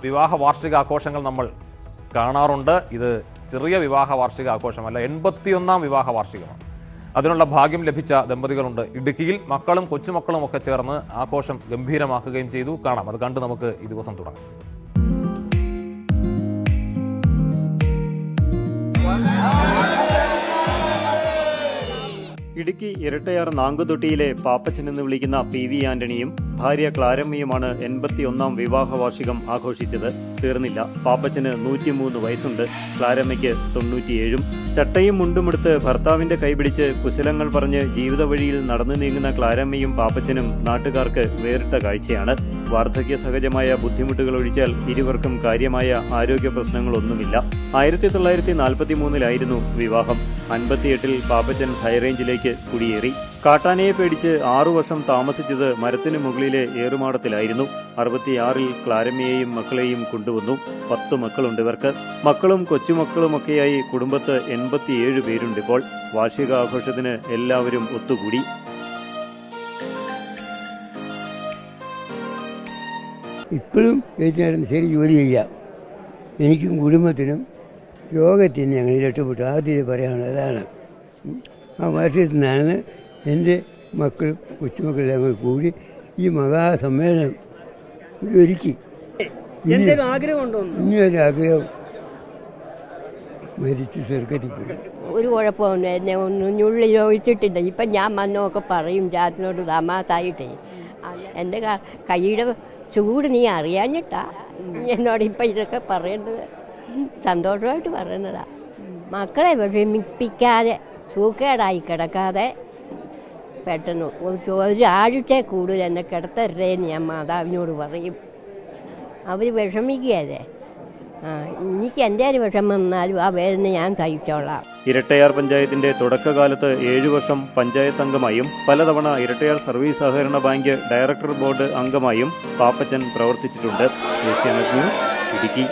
വിവാഹ വാർഷികാഘോഷങ്ങൾ നമ്മൾ കാണാറുണ്ട്. ഇത് ചെറിയ വിവാഹ വാർഷികാഘോഷമല്ല, 81ാം വിവാഹ വാർഷികമാണ്. അതിനുള്ള ഭാഗ്യം ലഭിച്ച ദമ്പതികളുണ്ട് ഇടുക്കിയിൽ. മക്കളും കൊച്ചുമക്കളും ഒക്കെ ചേർന്ന് ആഘോഷം ഗംഭീരമാക്കുകയും ചെയ്തു. കാണാം, അത് കണ്ട് നമുക്ക് ഈ ദിവസം തുടങ്ങാം. ഇടുക്കി ഇരട്ടയാർ നാങ്കുതൊട്ടിയിലെ പാപ്പച്ചൻ എന്ന് വിളിക്കുന്ന PV ആന്റണിയും ഭാര്യ ക്ലാരമ്മയുമാണ് 81ാം വിവാഹ വാർഷികം ആഘോഷിച്ചത്. തീർന്നില്ല, പാപ്പച്ചന് 103 വയസ്സുണ്ട്, ക്ലാരമ്മയ്ക്ക് 97. ചട്ടയും മുണ്ടുമെടുത്ത് ഭർത്താവിന്റെ കൈപിടിച്ച് കുശലങ്ങൾ പറഞ്ഞ് ജീവിത വഴിയിൽ നടന്നു നീങ്ങുന്ന ക്ലാരമ്മയും പാപ്പച്ചനും നാട്ടുകാർക്ക് വേറിട്ട കാഴ്ചയാണ്. വാർദ്ധക്യ സഹജമായ ബുദ്ധിമുട്ടുകൾ ഒഴിച്ചാൽ ഇരുവർക്കും കാര്യമായ ആരോഗ്യ പ്രശ്നങ്ങളൊന്നുമില്ല. 1943 വിവാഹം. 58 പാപ്പച്ചൻ ഹൈറേഞ്ചിലേക്ക് കുടിയേറി. കാട്ടാനയെ പേടിച്ച് 6 വർഷം താമസിച്ചത് മരത്തിനു മുകളിലെ ഏറുമാടത്തിലായിരുന്നു. 66 ക്ലാരമ്മയെയും മക്കളെയും കൊണ്ടുവന്നു. 10 മക്കളുണ്ട് ഇവർക്ക്. മക്കളും കൊച്ചുമക്കളുമൊക്കെയായി കുടുംബത്ത് 87 പേരുണ്ടിപ്പോൾ. വാർഷികാഘോഷത്തിന് എല്ലാവരും ഒത്തുകൂടി. ഇപ്പോഴും ശരി ജോലി ചെയ്യാം. എനിക്കും കുടുംബത്തിനും രോഗത്തിന് ഞങ്ങൾ രക്ഷപ്പെട്ടു. ആദ്യം പറയാനുള്ളത് അതാണ്. ആ വർഷത്തിൽ നിന്നാണ് എൻ്റെ മക്കളും കൊച്ചുമക്കളെല്ലാം കൂടി ഈ മഹാസമ്മേളനം ഒരുക്കി. ഇനിയൊരു ആഗ്രഹം മരിച്ച് സ്വർഗത്തിൽ പോയി. ഒരു കുഴപ്പമൊന്നും എന്നെ ഒന്നുള്ളിൽ ഒഴിച്ചിട്ടില്ല. ഇപ്പം ഞാൻ വന്നൊക്കെ പറയും ജാത്തിനോട് തമാസായിട്ടേ. എൻ്റെ കൈയുടെ ചൂട് നീ അറിയാഞ്ഞിട്ടാ എന്നോട് ഇപ്പം ഇതൊക്കെ പറയേണ്ടത്. സന്തോഷമായിട്ട് പറയുന്നതാ. മക്കളെ വിഷമിപ്പിക്കാതെ സൂക്കേടായി കിടക്കാതെ പെട്ടെന്ന് ഒരാഴ്ച കൂടുതൽ എന്നെ കിടത്തരുതേന്ന് ഞാൻ മാതാവിനോട് പറയും. അവർ വിഷമിക്കുകയല്ലേ. എനിക്ക് എൻ്റെ ഒരു വിഷമം വന്നാലും ആ വേദന ഞാൻ സഹിച്ചോളാം. ഇരട്ടയാർ പഞ്ചായത്തിന്റെ തുടക്കകാലത്ത് 7 വർഷം പഞ്ചായത്ത് അംഗമായും പലതവണ ഇരട്ടയാർ സർവീസ് സഹകരണ ബാങ്ക് ഡയറക്ടർ ബോർഡ് അംഗമായും പാപ്പച്ചൻ പ്രവർത്തിച്ചിട്ടുണ്ട്. ഏഷ്യാനെറ്റ് ന്യൂസ്, ഇടുക്കി.